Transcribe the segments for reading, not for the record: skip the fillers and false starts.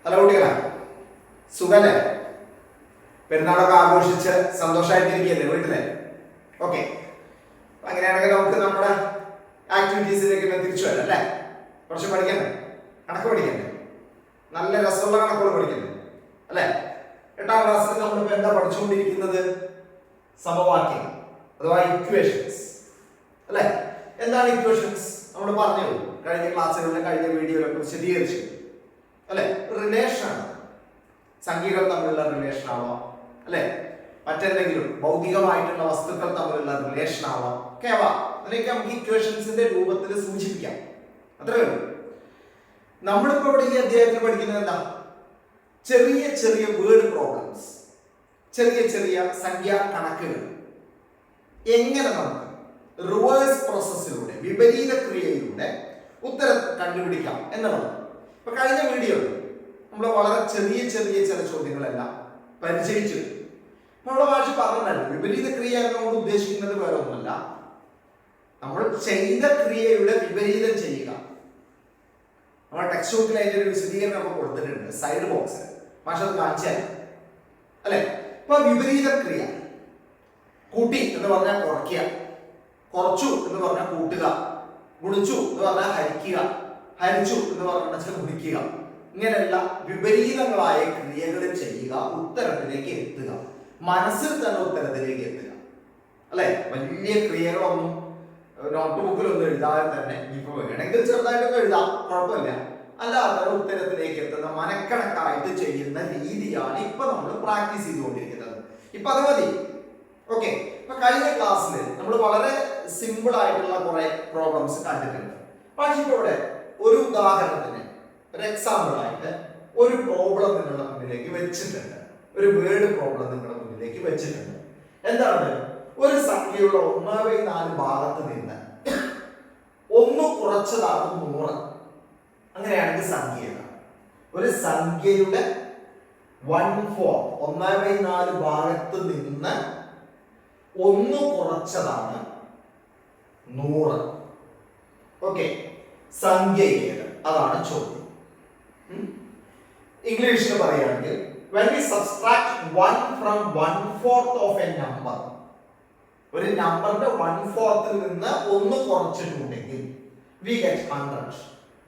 Hello കുട്ടികളെ, സുഖല്ലേ? പെരുന്നാളൊക്കെ ആഘോഷിച്ച് സന്തോഷമായിട്ടിരിക്കുകയല്ലേ വീട്ടിലെ? ഓക്കെ, അങ്ങനെയാണെങ്കിൽ നമുക്ക് നമ്മുടെ ആക്ടിവിറ്റീസിലേക്ക് തിരിച്ചു വരാം അല്ലേ? കുറച്ച് പഠിക്കണ്ടേ? കണക്ക് പഠിക്കണ്ടേ? നല്ല രസമുള്ള കണക്കുകൾ പഠിക്കണ്ടേ അല്ലേ? 8ാം ക്ലാസ്സിൽ നമ്മളിപ്പോൾ എന്താ പഠിച്ചുകൊണ്ടിരിക്കുന്നത്? സമവാക്യം അഥവാ ഇക്വേഷൻസ് അല്ലേ? എന്താണ് ഇക്വേഷൻസ്? നമ്മൾ പറഞ്ഞു കഴിഞ്ഞ ക്ലാസ്സുകളിലും കഴിഞ്ഞ വീഡിയോയിലൊക്കെ വിശദീകരിച്ചു അല്ലെ? റിലേഷനാണ്, സംഖ്യകൾ തമ്മിലുള്ള റിലേഷൻ ആവാം അല്ലെ, മറ്റെന്തെങ്കിലും ഭൗതികമായിട്ടുള്ള വസ്തുക്കൾ തമ്മിലുള്ള റിലേഷൻ ആവാം ഒക്കെ ആവാം. അതിനൊക്കെ നമുക്ക് ഇക്വേഷൻസിന്റെ രൂപത്തിൽ സൂചിപ്പിക്കാം. അത്രയേ ഉള്ളൂ. നമ്മളിപ്പോ ഇവിടെ ഈ അധ്യായത്തിൽ പഠിക്കുന്നത് എന്താ? ചെറിയ ചെറിയ വേർഡ് പ്രോബ്ലംസ്, ചെറിയ ചെറിയ സംഖ്യാ കണക്കുകൾ എങ്ങനെ നമുക്ക് റിവേഴ്സ് പ്രോസസ്സിലൂടെ, വിപരീത ക്രിയയിലൂടെ ഉത്തരം കണ്ടുപിടിക്കാം എന്നുള്ളത്. ഇപ്പൊ കഴിഞ്ഞ വീഡിയോയിൽ നമ്മൾ വളരെ ചെറിയ ചെറിയ ചില ചോദ്യങ്ങളെല്ലാം പരിചയിച്ചു. നമ്മുടെ ഭാഷ പറഞ്ഞല്ലോ, വിപരീത ക്രിയ എന്നോട് ഉദ്ദേശിക്കുന്നത് വേറെ ഒന്നുമല്ല, നമ്മൾ ചെയ്ത ക്രിയയുടെ വിപരീതം ചെയ്യുക. നമ്മുടെ ടെക്സ്റ്റ് ബുക്കിൽ അതിന്റെ ഒരു വിശദീകരണം നമ്മൾ കൊടുത്തിട്ടുണ്ട് സൈഡ് ബോക്സിൽ. ഭാഷ അത് കാണിച്ചാൽ അല്ലെ? ഇപ്പൊ വിപരീത ക്രിയ, കൂട്ടി എന്ന് പറഞ്ഞാൽ കുറയ്ക്കുക, കുറച്ചു എന്ന് പറഞ്ഞാൽ കൂട്ടുക, ഗുണിച്ചു എന്ന് പറഞ്ഞാൽ ഹരിക്കുക, ഹരിച്ചു എന്ന് പറഞ്ഞാൽ ഗുണിക്കുക, ഇങ്ങനെയുള്ള വിപരീതങ്ങളായ ക്രിയകൾ ചെയ്യുക, ഉത്തരത്തിലേക്ക് എത്തുക, മനസ്സിൽ തന്നെ ഉത്തരത്തിലേക്ക് എത്തുക അല്ലെ? വലിയ ക്രിയകളൊന്നും നോട്ട് ബുക്കിലൊന്നും എഴുതാതെ തന്നെ, ഇപ്പൊ വേണമെങ്കിൽ ചെറുതായിട്ടൊക്കെ എഴുതാം, കുഴപ്പമില്ല, അല്ലാതെ ഉത്തരത്തിലേക്ക് എത്തുന്ന മനക്കണക്കായിട്ട് ചെയ്യുന്ന രീതിയാണ് ഇപ്പൊ നമ്മൾ പ്രാക്ടീസ് ചെയ്തുകൊണ്ടിരിക്കുന്നത്. ഇപ്പൊ അത് മതി. ഓക്കെ, ഇപ്പൊ കഴിഞ്ഞ ക്ലാസ്സിൽ നമ്മൾ വളരെ സിമ്പിൾ ആയിട്ടുള്ള കുറെ പ്രോബ്ലംസ് കണ്ടിട്ടുണ്ട്. പക്ഷേ ഇപ്പൊ ഇവിടെ ഒരു ഉദാഹരണത്തിന്, ഒരു എക്സാമ്പിൾ ആയിട്ട് ഒരു പ്രോബ്ലം നിങ്ങളുടെ മുന്നിലേക്ക് വെച്ചിട്ടുണ്ട്. ഒരു വേർഡ് പ്രോബ്ലം നിങ്ങളുടെ മുന്നിലേക്ക് വെച്ചിട്ടുണ്ട്. എന്താണ്? ഒരു സംഖ്യയുള്ള 1/4 ഭാഗത്ത് നിന്ന് 1 കുറച്ചതാണ് 100. അങ്ങനെയാണെങ്കിൽ സംഖ്യ ഏതാണ്? ഒരു സംഖ്യയുടെ 1/4 ഭാഗത്ത് നിന്ന് 1 കുറച്ചതാണ് 100. ഓക്കെ, സംഖ്യ ഏത്? അതാണ് ചോദ്യം. ഇംഗ്ലീഷിൽ പറയുകയാണെങ്കിൽ when we subtract 1 from 1/4 of a number, ഒരു നമ്പറിന്റെ 1/4 നിന്ന് 1 കുറച്ചിട്ടുണ്ടെങ്കിൽ we get 100.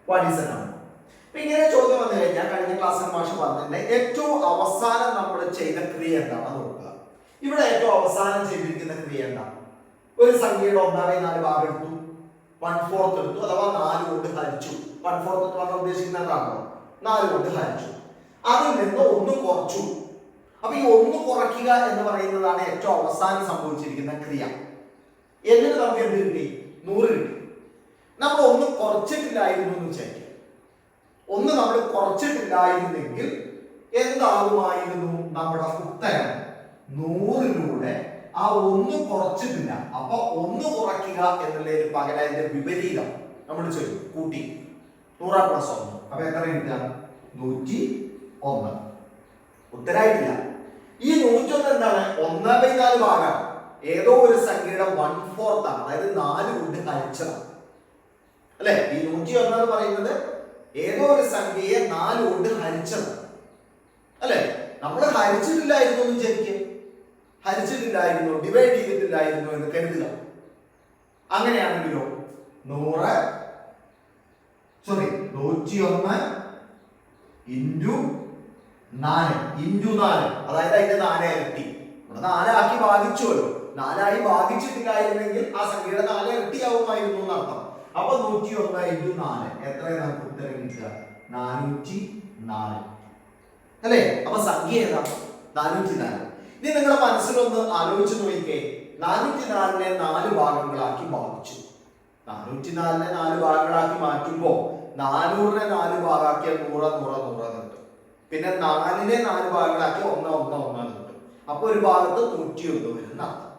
What is the number? ഇപ്പൊ ഇങ്ങനെ ചോദ്യം വന്നു കഴിഞ്ഞാൽ കഴിഞ്ഞ ക്ലാസ്സിൽ മാഷ് പറഞ്ഞിട്ടുണ്ട് ഏറ്റവും അവസാനം നമ്മൾ ചെയ്ത ക്രിയ എന്താണെന്ന് നോക്കുക. ഇവിടെ ഏറ്റവും അവസാനം ചെയ്തിരിക്കുന്ന ക്രിയ എന്താണ്? ഒരു സംഖ്യയുടെ 1/4 ഭാഗം എടുത്തു, 1/4 എടുത്തു, അഥവാ 4 കൊണ്ട് ഹരിച്ചു. 1/4 എന്ന് പറഞ്ഞാൽ ഉദ്ദേശിക്കുന്നത് എന്താണോ? 4 കൊണ്ട് ഹരിച്ചു. അതിൽ നിന്ന് 1 കുറച്ചു. അപ്പൊ ഈ 1 കുറയ്ക്കുക എന്ന് പറയുന്നതാണ് ഏറ്റവും അവസാനം സംഭവിച്ചിരിക്കുന്ന ക്രിയ. എന്നിട്ട് നമുക്ക് എന്ത് കിട്ടി? 100 കിട്ടി. നമ്മൾ 1 കുറച്ചിട്ടില്ലായിരുന്നു എന്ന് വിചാരിക്കുക. 1 നമ്മൾ കുറച്ചിട്ടില്ലായിരുന്നെങ്കിൽ എന്താകുമായിരുന്നു നമ്മുടെ ഉത്തരം? 100ലൂടെ ആ 1 കുറച്ചിട്ടില്ല, അപ്പൊ 1 കുറയ്ക്കുക എന്നുള്ളതിന് പകരം അതിന്റെ വിപരീതം നമ്മൾ ചെയ്യും, കൂട്ടി. 100 + 1, അപ്പൊ എത്ര കിട്ടുക? 101. ഉത്തരായിട്ടില്ല. ഈ 101 എന്താണ്? 1/4 ഭാഗം ഏതോ ഒരു സംഖ്യയുടെ 1/4 ആണ്, അതായത് 4 കൊണ്ട് ഹരിച്ചതാണ് അല്ലെ? ഈ 101 എന്ന് പറയുന്നത് ഏതോ ഒരു സംഖ്യയെ 4 കൊണ്ട് ഹരിച്ചതാണ് അല്ലെ? നമ്മൾ ഹരിച്ചിട്ടില്ലായിരുന്നു എന്ന് വിചാരിക്കുക, ഹരിച്ചിട്ടില്ലായിരുന്നു, ഡിവൈഡ് ചെയ്തിട്ടില്ലായിരുന്നു എന്ന് കരുതുക. അങ്ങനെയാണെങ്കിലോ 101 × 4 അതായത് അതിന്റെ 4 ഇരട്ടി. ഇവിടെ 4 ആക്കി ഭാഗിച്ചുവല്ലോ. 4 ആയി ഭാഗിച്ചിട്ടില്ലായിരുന്നെങ്കിൽ ആ സംഖ്യയുടെ 4 ഇരട്ടിയാവുമായിരുന്നു എന്നർത്ഥം. അപ്പൊ 101 × 4 എത്രയാണ് നമുക്ക് ഉത്തരം കിട്ടുക? 404 അല്ലേ? അപ്പൊ സംഖ്യ ഏതാ? 404. ഇനി നിങ്ങളുടെ മനസ്സിലൊന്ന് ആലോചിച്ച് നോക്കിക്കേ. 404നെ 4 ഭാഗങ്ങളാക്കി ഭാഗിച്ചു. 404നെ 4 ഭാഗങ്ങളാക്കി മാറ്റുമ്പോ 400നെ 4 ഭാഗമാക്കിയാൽ 100 കിട്ടും. പിന്നെ 4നെ 4 ഭാഗങ്ങളാക്കി 1 കിട്ടും. അപ്പൊ ഒരു ഭാഗത്ത് 101 വരുന്ന അർത്ഥം.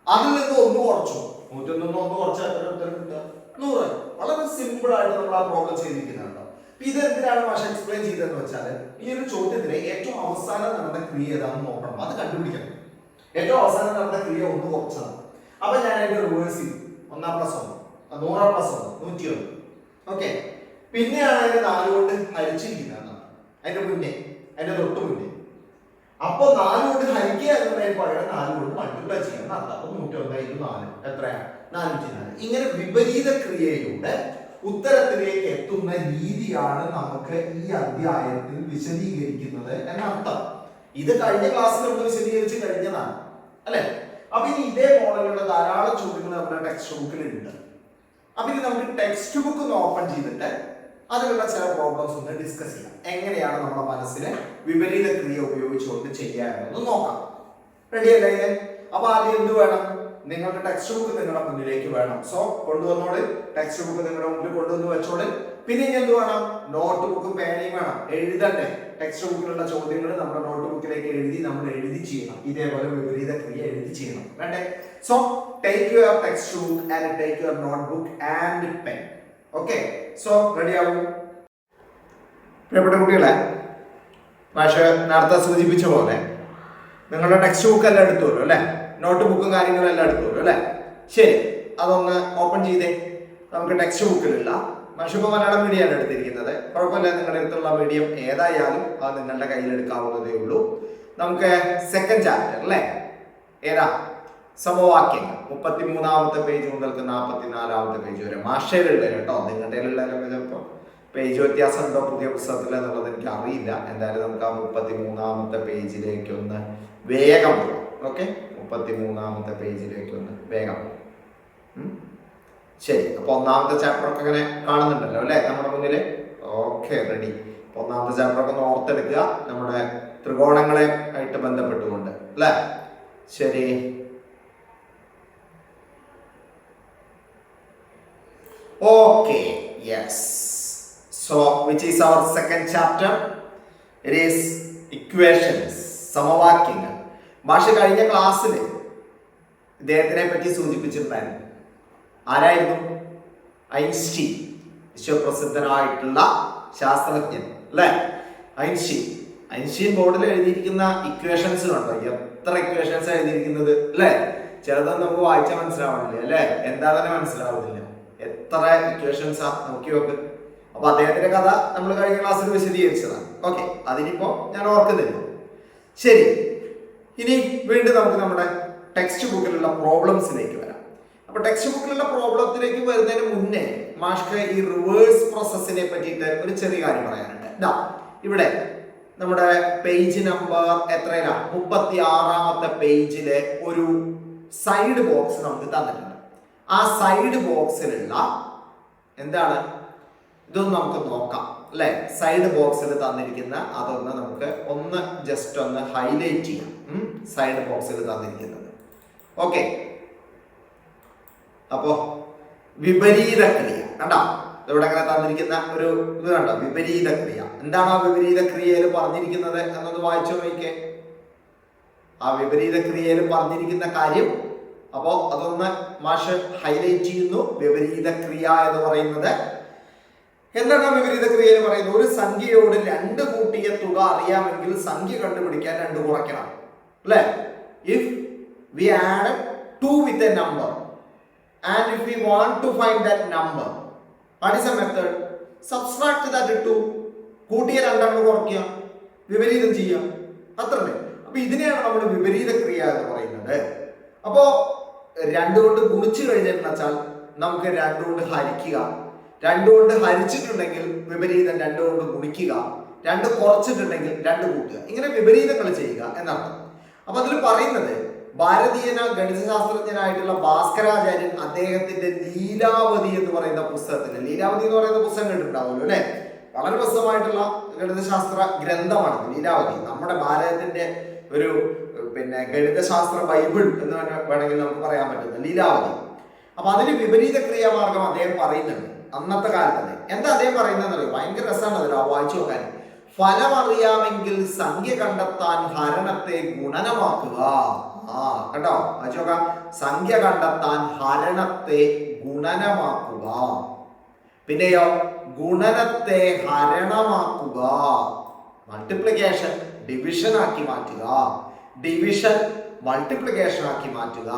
അതിൽ നിന്ന് 1 കുറച്ചു, 101 കുറച്ചാൽ എത്ര ഉത്തരം കിട്ടുക? 100. വളരെ സിമ്പിൾ ആയിട്ട് നമ്മൾ ആ പ്രോബ്ലം ചെയ്തിരിക്കുന്നുണ്ടോ? ഇത് എന്തിനാണ് ഭാഷ എക്സ്പ്ലെയിൻ ചെയ്തതെന്ന് വെച്ചാൽ, ഈ ഒരു ചോദ്യത്തിലെ ഏറ്റവും അവസാനം നടന്ന ക്രിയ ഏതാണെന്ന് നോക്കണം, അത് കണ്ടുപിടിക്കണം. ഏറ്റവും അവസാനം നടന്ന ക്രിയ 1 കുറച്ചതാണ്. അപ്പൊ ഞാൻ അതിന്റെ റിവേഴ്സ് ചെയ്തു. 1 + 1 100 + 1 101. ഓക്കെ, പിന്നെയാണ് അതിന് 4 കൊണ്ട് ഹരിച്ചിരിക്കുന്നത്. അതിന്റെ മുന്നേ, അതിന്റെ തൊട്ട് മുന്നേ. അപ്പൊ 4 കൊണ്ട് ഹരിക്കുക എന്നതിന് പകരം 4 കൊണ്ട് മൾട്ടിപ്ലൈ ചെയ്യാൻ അർത്ഥം. അപ്പൊ 101 എത്രയാണ്? 404. ഇങ്ങനെ വിപരീത ക്രിയയുടെ ഉത്തരത്തിലേക്ക് എത്തുന്ന രീതിയാണ് നമുക്ക് ഈ അധ്യായത്തിൽ വിശദീകരിക്കുന്നത് എന്നർത്ഥം. ഇത് കഴിഞ്ഞ ക്ലാസ്സിൽ നമ്മൾ വിശദീകരിച്ച് കഴിഞ്ഞതാണ് അല്ലെ? അപ്പൊ ഇനി ഇതേ മോഡലുള്ള ധാരാളം ചോദ്യങ്ങൾ നമ്മുടെ ടെക്സ്റ്റ് ബുക്കിൽ ഉണ്ട്. അപ്പൊ ഇനി നമുക്ക് ടെക്സ്റ്റ് ബുക്ക് ഒന്ന് ഓപ്പൺ ചെയ്തിട്ട് അതിലുള്ള ചില പ്രോബ്ലംസ് ഒന്ന് ഡിസ്കസ് ചെയ്യാം. എങ്ങനെയാണ് നമ്മുടെ മനസ്സിനെ വിപരീത ക്രിയ ഉപയോഗിച്ചുകൊണ്ട് ചെയ്യാമെന്ന് നോക്കാം. റെഡി അല്ലേ? അപ്പൊ ആദ്യം എന്ത് വേണം? നിങ്ങളുടെ ടെക്സ്റ്റ് ബുക്ക് നിങ്ങളുടെ മുന്നിലേക്ക് വേണം. സോ കൊണ്ടുവന്നോള്, ടെക്സ്റ്റ് ബുക്ക് നിങ്ങളുടെ മുന്നിൽ കൊണ്ടുവന്ന് വെച്ചോള്. പിന്നെ എന്ത് വേണം? നോട്ട് ബുക്കും പേനയും വേണം. എഴുതണ്ടേ? ടെക്സ്റ്റ് ബുക്കിലുള്ള ചോദ്യങ്ങൾ നമ്മുടെ നോട്ട് ബുക്കിലേക്ക് നമ്മൾ എഴുതി ചെയ്യണം. ഇതേപോലെ വിപരീത ക്രിയ എഴുതി ചെയ്യണം. വേണ്ടേ? So take your text book and take your note book and pen. Okay, so ready ആവും. പ്രിയപ്പെട്ട കുട്ടികളെ, പക്ഷേ നേരത്തെ സൂചിപ്പിച്ച പോലെ നിങ്ങളുടെ ടെക്സ്റ്റ് ബുക്ക് എല്ലാം എടുത്തോളൂ അല്ലെ? നോട്ട് ബുക്കും കാര്യങ്ങളെല്ലാം എടുത്തോളൂ അല്ലെ? ശരി, അതൊന്ന് ഓപ്പൺ ചെയ്തേ. നമുക്ക് ടെക്സ്റ്റ് ബുക്കിലുള്ള മഷിപ്പോ മലയാളം മീഡിയമാണ് എടുത്തിരിക്കുന്നത്. കുഴപ്പമില്ല, നിങ്ങളുടെ അടുത്തുള്ള മീഡിയം ഏതായാലും അത് നിങ്ങളുടെ കയ്യിൽ എടുക്കാവുന്നതേ ഉള്ളൂ. നമുക്ക് സെക്കൻഡ് ചാപ്റ്റർ അല്ലേ? ഏതാ? സമവാക്യങ്ങൾ. 33ാമത്തെ പേജ് മുതൽക്ക് 44ാമത്തെ പേജ് വരെ മാഷയിലുള്ള കേട്ടോ. നിങ്ങളുടെ ചിലപ്പോൾ പേജ് വ്യത്യാസം ഉണ്ടോ പുതിയ പുസ്തകത്തിൽ എന്നുള്ളത് എനിക്ക് അറിയില്ല. എന്തായാലും നമുക്ക് ആ 33ാമത്തെ പേജിലേക്ക് ഒന്ന് വേഗം പോകാം. ഓക്കെ, 33ാമത്തെ പേജിലേക്ക് ഒന്ന് വേഗം. ശരി, അപ്പൊ 1ാമത്തെ ചാപ്റ്റർ ഒക്കെ ഇങ്ങനെ കാണുന്നുണ്ടല്ലോ അല്ലെ നമ്മുടെ മുന്നില്? Okay, ready. 1ാമത്തെ ചാപ്റ്റർ ഒക്കെ ഒന്ന് ഓർത്തെടുക്കുക, നമ്മുടെ ത്രികോണങ്ങളെ ആയിട്ട് ബന്ധപ്പെട്ടുകൊണ്ട് അല്ലെ? ശരി, okay, yes. So which is our second chapter? It is equations, സമവാക്യങ്ങൾ. ഭാഷ കഴിഞ്ഞ ക്ലാസ്സിൽ ഇദ്ദേഹത്തിനെ പറ്റി സൂചിപ്പിച്ചിട്ടുണ്ടായിരുന്നു. ആരായിരുന്നു? ഐൻസ്റ്റീൻ, വിശ്വപ്രസിദ്ധനായിട്ടുള്ള ശാസ്ത്രജ്ഞൻ അല്ലെ? ഐൻസ്റ്റീൻ ബോർഡിൽ എഴുതിയിരിക്കുന്ന ഇക്വേഷൻസ് കണ്ടോ? എത്ര ഇക്വേഷൻസ് എഴുതിയിരിക്കുന്നത് അല്ലെ? ചിലതൊന്നും നമുക്ക് വായിച്ചാൽ മനസ്സിലാവണില്ല അല്ലെ? എന്താ തന്നെ മനസ്സിലാവുന്നില്ല. എത്ര ഇക്വേഷൻസ് നോക്കി നോക്ക്. അപ്പൊ അദ്ദേഹത്തിന്റെ കഥ നമ്മൾ കഴിഞ്ഞ ക്ലാസ്സിൽ വിശദീകരിച്ചതാണ്. ഓക്കെ, അതിനിപ്പോ ഞാൻ ഓർക്കുന്നില്ല. ശരി, ഇനി വീണ്ടും നമുക്ക് നമ്മുടെ ടെക്സ്റ്റ് ബുക്കിലുള്ള പ്രോബ്ലംസിലേക്ക് വരാം. അപ്പൊ ടെക്സ്റ്റ് ബുക്കിലുള്ള പ്രോബ്ലത്തിലേക്ക് വരുന്നതിന് മുന്നേ മാഷ്ക്ക് ഈ റിവേഴ്സ് പ്രോസസ്സിനെ പറ്റിയിട്ട് ഒരു ചെറിയ കാര്യം പറയാനുണ്ട്. ഇതാ ഇവിടെ നമ്മുടെ പേജ് നമ്പർ എത്രയിലാണ്? 36ാമത്തെ പേജിലെ ഒരു സൈഡ് ബോക്സ് നമുക്ക് തന്നിട്ടുണ്ട്. ആ സൈഡ് ബോക്സിലുള്ള എന്താണ് ഇതൊന്ന് നമുക്ക് നോക്കാം അല്ലെ? സൈഡ് ബോക്സിൽ തന്നിരിക്കുന്ന അതൊന്ന് നമുക്ക് ഒന്ന് ജസ്റ്റ് ഒന്ന് ഹൈലൈറ്റ് ചെയ്യാം. സൈഡ് ബോക്സിൽ തന്നിരിക്കുന്നത് ഓക്കെ. അപ്പോ വിപരീത ക്രിയ കണ്ടോ? ഇവിടെ അങ്ങനെ തന്നിരിക്കുന്ന ഒരു ഇത് കണ്ടോ? വിപരീത ക്രിയ. എന്താണ് ആ വിപരീത ക്രിയയിൽ പറഞ്ഞിരിക്കുന്നത് എന്നൊന്ന് വായിച്ചു നോക്കിക്കേ. ആ വിപരീത ക്രിയയിൽ പറഞ്ഞിരിക്കുന്ന കാര്യം അപ്പോ അതൊന്ന് മാഷ് ഹൈലൈറ്റ് ചെയ്യുന്നു. വിപരീത ക്രിയ എന്ന് പറയുന്നത് എന്താണ്? വിപരീത ക്രിയ എന്ന് പറയുന്നത് ഒരു സംഖ്യയോട് 2 കൂട്ടിയ തുക അറിയാമെങ്കിൽ സംഖ്യ കണ്ടുപിടിക്കാൻ 2 കുറയ്ക്കണം അല്ലെ? If we add 2 with a number and if we want to find that number, what is a method? Subtract that 2. കൂട്ടിയ 2 കുറയ്ക്കുക, വിപരീതം ചെയ്യുക, അത്രല്ലേ? അപ്പൊ ഇതിനെയാണ് നമ്മൾ വിപരീത ക്രിയ എന്ന് പറയുന്നത്. അപ്പോ 2 കൊണ്ട് ഗുണിച്ചു കഴിഞ്ഞെന്ന് വെച്ചാൽ നമുക്ക് 2 കൊണ്ട് ഹരിക്കുക, 2 കൊണ്ട് ഹരിച്ചിട്ടുണ്ടെങ്കിൽ വിപരീതം 2 കൊണ്ട് ഗുണിക്കുക, 2 കുറച്ചിട്ടുണ്ടെങ്കിൽ 2 കൂട്ടുക. ഇങ്ങനെ വിപരീതങ്ങൾ ചെയ്യുക എന്നർത്ഥം. അപ്പൊ അതിൽ പറയുന്നത് ഭാരതീയ ഗണിതശാസ്ത്രജ്ഞനായിട്ടുള്ള ഭാസ്കരാചാര്യൻ അദ്ദേഹത്തിന്റെ ലീലാവതി എന്ന് പറയുന്ന പുസ്തകത്തിൽ, ലീലാവതി എന്ന് പറയുന്ന പുസ്തകം കേട്ടിട്ടുണ്ടാവുമല്ലോ അല്ലെ? വളരെ പ്രസിദ്ധമായിട്ടുള്ള ഗണിതശാസ്ത്ര ഗ്രന്ഥമാണ് ലീലാവതി. നമ്മുടെ ഭാരതത്തിന്റെ ഒരു ഗണിതശാസ്ത്ര ബൈബിൾ എന്ന് വേണമെങ്കിൽ നമുക്ക് പറയാൻ പറ്റുന്ന ലീലാവതി. അപ്പൊ അതിന് വിപരീത ക്രിയാമാർഗം അദ്ദേഹം പറയുന്നുണ്ട് അന്നത്തെ കാലത്ത്. എന്താ അദ്ദേഹം പറയുന്നത്? ഭയങ്കര രസമാണ് അതിൽ വായിച്ചു നോക്കാൻ. ഫലം അറിയാമെങ്കിൽ സംഖ്യ കണ്ടെത്താൻ ഹരണത്തെ ഗുണനമാക്കുക. കേട്ടോ, വായിച്ചു നോക്കാം. സംഖ്യ കണ്ടെത്താൻ ഹരണത്തെ ഗുണനമാക്കുക. പിന്നെയോ ഗുണനത്തെ ഹരണമാക്കുക. മൾട്ടിപ്ലിക്കേഷൻ ഡിവിഷൻ ആക്കി മാറ്റുക, ഡിവിഷൻ മൾട്ടിപ്ലിക്കേഷൻ ആക്കി മാറ്റുക.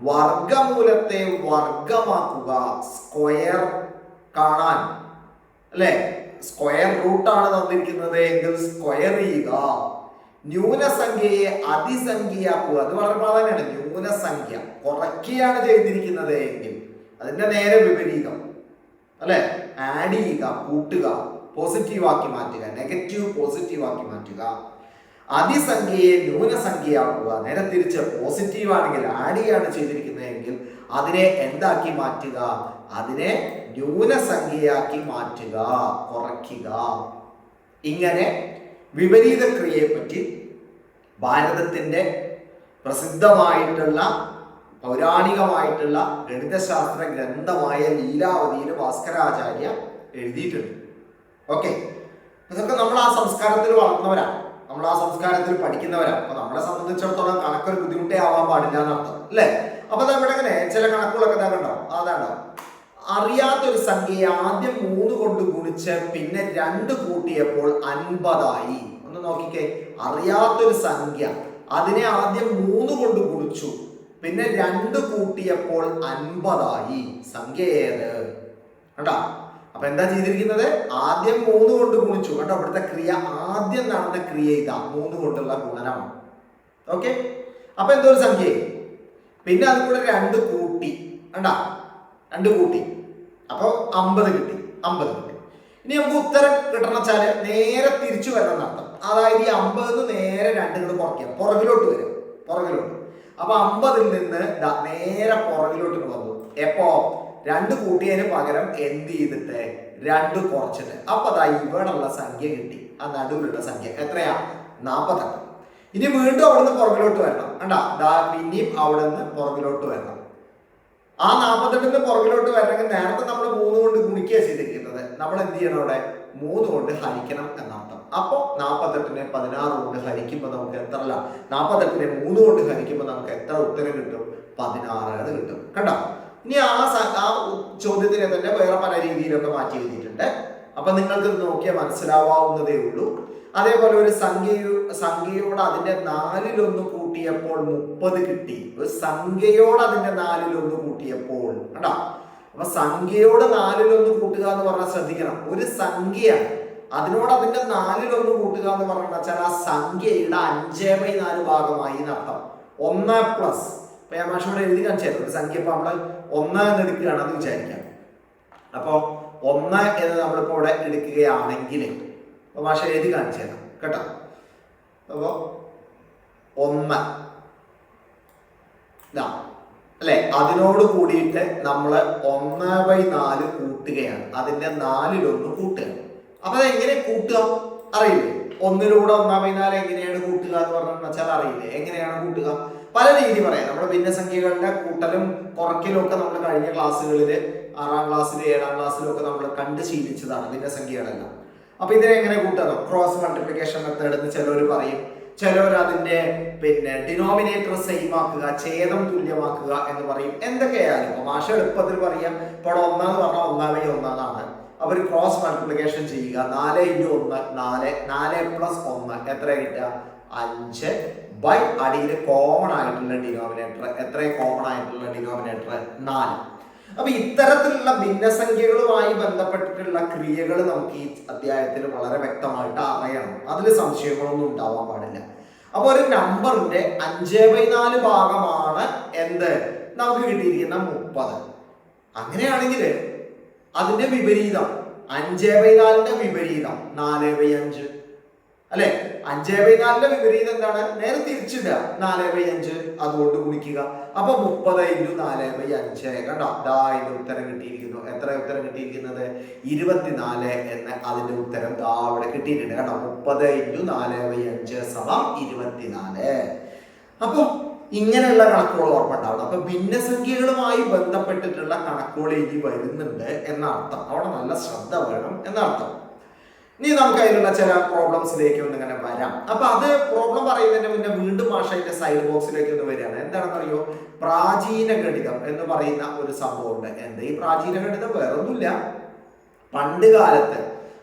വർഗമൂലത്തെ വർഗമാക്കുക, സ്ക്വയർ കാണാൻ അല്ലെ? സ്ക്വയർ റൂട്ടാണ് തന്നിരിക്കുന്നത് എങ്കിൽ സ്ക്വയർ ചെയ്യുക. ന്യൂനസംഖ്യയെ അതിസംഖ്യയാക്കുക. അത് വളരെ പ്രാധാന്യമാണ്. ന്യൂനസംഖ്യ കുറയ്ക്കുകയാണ് ചെയ്തിരിക്കുന്നത് എങ്കിൽ അതിന്റെ നേരെ വിപരീതം അല്ലെ, ആഡ് ചെയ്യുക, കൂട്ടുക, പോസിറ്റീവ് ആക്കി മാറ്റുക, നെഗറ്റീവ് പോസിറ്റീവ് ആക്കി മാറ്റുക. അതിസംഖ്യയെ ന്യൂനസംഖ്യയാക്കുക. നേരെ തിരിച്ച് പോസിറ്റീവ് ആണെങ്കിൽ ആഡ് ചെയ്യാണ് ചെയ്തിരിക്കുന്നതെങ്കിൽ അതിനെ എന്താക്കി മാറ്റുക? അതിനെ ന്യൂനസംഖ്യയാക്കി മാറ്റുക, കുറയ്ക്കുക. ഇങ്ങനെ വിപരീത ക്രിയയെ പറ്റി ഭാരതത്തിന്റെ പ്രസിദ്ധമായിട്ടുള്ള പൗരാണികമായിട്ടുള്ള ഗണിതശാസ്ത്ര ഗ്രന്ഥമായ ലീലാവതിയിൽ ഭാസ്കരാചാര്യ എഴുതിയിട്ടുണ്ട്. ഓക്കെ, ഇതൊക്കെ നമ്മൾ ആ സംസ്കാരത്തിൽ വളർന്നവരാണ്, നമ്മൾ ആ സംസ്കാരത്തിൽ പഠിക്കുന്നവരാണ്. അപ്പൊ നമ്മളെ സംബന്ധിച്ചിടത്തോളം കണക്കൊരു ബുദ്ധിമുട്ടേ ആവാൻ പാടില്ല എന്നർത്ഥം അല്ലേ? അപ്പൊ നമ്മുടെ ഇങ്ങനെ ചില കണക്കുകളൊക്കെ ഉണ്ടാവും. അതാണ് അറിയാത്തൊരു സംഖ്യയെ ആദ്യം 3 കൊണ്ട് ഗുണിച്ച് പിന്നെ 2 കൂട്ടിയപ്പോൾ 50 ഒന്ന് നോക്കിക്കേ. അറിയാത്തൊരു സംഖ്യ, അതിനെ ആദ്യം 3 കൊണ്ട് ഗുണിച്ചു, പിന്നെ 2 കൂട്ടിയപ്പോൾ 50 സംഖ്യ ഏത്? കണ്ടോ? അപ്പൊ എന്താ ചെയ്തിരിക്കുന്നത്? ആദ്യം 3 കൊണ്ട് ഗുണിച്ചു. കണ്ടോ? അവിടുത്തെ ക്രിയ, ആദ്യം നടന്ന ക്രിയ ഇതാ 3 കൊണ്ടുള്ള ഗുണനമാണ്. ഓക്കെ, അപ്പൊ എന്തോ ഒരു സംഖ്യ, പിന്നെ അത് കൂടെ 2 കൂട്ടി. കണ്ടാ? 2 കൂട്ടി, അപ്പൊ 50 കിട്ടി. 50 കിട്ടി. ഇനി നമുക്ക് ഉത്തരം കിട്ടണം വെച്ചാല് നേരെ തിരിച്ചു വരണം എന്നർത്ഥം. അതായത് ഈ 50 നേരെ 2 കുറയ്ക്കാം, പുറകിലോട്ട് വരും, പുറകിലോട്ട്. അപ്പൊ 50 നിന്ന് നേരെ പുറകിലോട്ട് വന്നു. എപ്പോ? 2 കൂട്ടിയതിന് പകരം എന്ത് ചെയ്തിട്ട് 2 കുറച്ചിട്ട്. അപ്പൊ അതാ ഇവിടെയുള്ള സംഖ്യ കിട്ടി. ആ നടുവിലുള്ള സംഖ്യ എത്രയാ? 48. ഇനി വീണ്ടും അവിടുന്ന് പുറകിലോട്ട് വരണം. കണ്ടാ? പിന്നെയും അവിടെ നിന്ന് പുറകിലോട്ട് വരണം. ആ 48 പുറകിലോട്ട് വരണമെങ്കിൽ നേരത്തെ നമ്മൾ 3 കൊണ്ട് ഗുണിക്കുക ചെയ്തിരിക്കുന്നത്. നമ്മൾ എന്ത് ചെയ്യണം? അവിടെ 3 കൊണ്ട് ഹരിക്കണം എന്നർത്ഥം. അപ്പൊ 48നെ 16 കൊണ്ട് ഹരിക്കുമ്പോൾ നമുക്ക് എത്ര അല്ല, 48നെ 3 കൊണ്ട് ഹരിക്കുമ്പോൾ നമുക്ക് എത്ര ഉത്തരം കിട്ടും? 16 കിട്ടും. കണ്ടോ? ഇനി ആ ചോദ്യത്തിനെ തന്നെ വേറെ പല രീതിയിലൊക്കെ മാറ്റി എഴുതിയിട്ടുണ്ട്. അപ്പൊ നിങ്ങൾക്ക് നോക്കിയാൽ മനസ്സിലാവാവുന്നതേ ഉള്ളൂ. അതേപോലെ ഒരു സംഖ്യയോട് അതിന്റെ 4 കൂട്ടിയപ്പോൾ 30 കിട്ടി. ഒരു സംഖ്യയോട് അതിന്റെ 4 കൂട്ടിയപ്പോൾ കണ്ടോ? അപ്പൊ സംഖ്യയോട് 4 കൂട്ടുക എന്ന് പറഞ്ഞാൽ ശ്രദ്ധിക്കണം. ഒരു സംഖ്യയാണ്, അതിനോട് അതിന്റെ 4 കൂട്ടുക എന്ന് പറഞ്ഞാൽ വെച്ചാൽ ആ സംഖ്യയുടെ 5/4 ഭാഗമായി എന്നർത്ഥം. 1 പ്ലസ്, ഇപ്പൊ ഞാൻ മാഷോട് എഴുതി കാണിച്ചായിരുന്നു. ഒരു സംഖ്യ ഇപ്പൊ നമ്മള് 1 എന്ന് എടുക്കുകയാണെന്ന് വിചാരിക്കാം. അപ്പൊ 1 എന്ന് നമ്മളിപ്പോ ഇവിടെ എടുക്കുകയാണെങ്കിൽ ഭാഷ എഴുതി കാണിച്ചു തരാം കേട്ടോ. അപ്പോ 1 അല്ലെ, അതിനോട് കൂടിയിട്ട് നമ്മൾ 1/4 കൂട്ടുകയാണ്. അതിന്റെ 4 കൂട്ടുക. അപ്പൊ അതെങ്ങനെ കൂട്ടുക അറിയില്ലേ? 1-ലൂടെ 1/4 എങ്ങനെയാണ് കൂട്ടുക എന്ന് പറഞ്ഞു വെച്ചാൽ അറിയില്ലേ? എങ്ങനെയാണ് കൂട്ടുക? പല രീതി പറയാം. നമ്മുടെ ഭിന്നസംഖ്യകളുടെ കൂട്ടലും കുറയ്ക്കലും ഒക്കെ നമ്മൾ കഴിഞ്ഞ ക്ലാസ്സുകളിൽ 6ാം ക്ലാസ്സിലും 7ാം ക്ലാസ്സിലും ഒക്കെ നമ്മൾ കണ്ട് ശീലിച്ചതാണ് ഭിന്നസംഖ്യകളെല്ലാം. അപ്പൊ ഇതിനെ എങ്ങനെ കൂട്ടുക? ക്രോസ് മൾട്ടിപ്ലിക്കേഷൻ മെത്തേഡ് എന്ന് ചിലവർ പറയും. ചിലവർ അതിന്റെ ഡിനോമിനേറ്റർ സെയിം ആക്കുക, ഛേദം തുല്യമാക്കുക എന്ന് പറയും. എന്തൊക്കെയായാലും ഭാഷ എളുപ്പത്തിൽ പറയാം. ഇപ്പോൾ 1 എന്ന് പറഞ്ഞാൽ 1/1 എന്നാണ്. അവർ ക്രോസ് മൾട്ടിപ്ലിക്കേഷൻ ചെയ്യുക. 4 × 1 4, 4 + 1 എത്ര കിട്ടുക? 5 ബൈ അടിയിൽ കോമൺ ആയിട്ടുള്ള ഡിനോമിനേറ്റർ എത്ര? കോമൺ ആയിട്ടുള്ള ഡിനോമിനേറ്റർ 4. അപ്പൊ ഇത്തരത്തിലുള്ള ഭിന്നസംഖ്യകളുമായി ബന്ധപ്പെട്ടിട്ടുള്ള ക്രിയകൾ നമുക്ക് ഈ അധ്യായത്തിൽ വളരെ വ്യക്തമായിട്ട് അറിയണം. അതിൽ സംശയങ്ങളൊന്നും ഉണ്ടാവാൻ പാടില്ല. അപ്പൊ ഒരു നമ്പറിന്റെ 5/4 ഭാഗമാണ് എന്ത് നമുക്ക് കിട്ടിയിരിക്കുന്ന 30. അങ്ങനെയാണെങ്കിൽ അതിന്റെ വിപരീതം 5/4ന്റെ വിപരീതം 4/5 അല്ലെ? 5/4ന്റെ വിപരീതം എന്താണ്? നേരെ തിരിച്ചിടുക. 4/5 അതുകൊണ്ട് ഗുണിക്കുക. അപ്പൊ 30 × 4/5 കണ്ടോ? ഇതിന്റെ ഉത്തരം കിട്ടിയിരിക്കുന്നു. എത്ര ഉത്തരം കിട്ടിയിരിക്കുന്നത്? 24 എന്ന് അതിന്റെ ഉത്തരം അവിടെ കിട്ടിയിട്ടുണ്ട്. കണ്ടോ? 30 × 4/5 = 24. അപ്പൊ ഇങ്ങനെയുള്ള കണക്കുകൾ ഓർമ്മ ഉണ്ടാവണം. അപ്പൊ ഭിന്നസംഖ്യകളുമായി ബന്ധപ്പെട്ടിട്ടുള്ള കണക്കുകൾ ഇനി വരുന്നുണ്ട് എന്നർത്ഥം. അവിടെ നല്ല ശ്രദ്ധ വേണം എന്നർത്ഥം. ഇനി നമുക്ക് അതിലുള്ള ചില പ്രോബ്ലംസിലേക്ക് ഒന്ന് ഇങ്ങനെ വരാം. അപ്പൊ അത് പ്രോബ്ലം പറയുന്നതിന് മുന്നേ വീണ്ടും ഭാഷയുടെ സൈഡ് ബോക്സിലേക്ക് ഒന്ന് വരികയാണ്. എന്താണെന്ന് അറിയോ? പ്രാചീന ഗണിതം എന്ന് പറയുന്ന ഒരു സംഭവമുണ്ട്. എന്താ ഈ പ്രാചീന ഗണിതം? വേറൊന്നുമില്ല, പണ്ട് കാലത്ത്,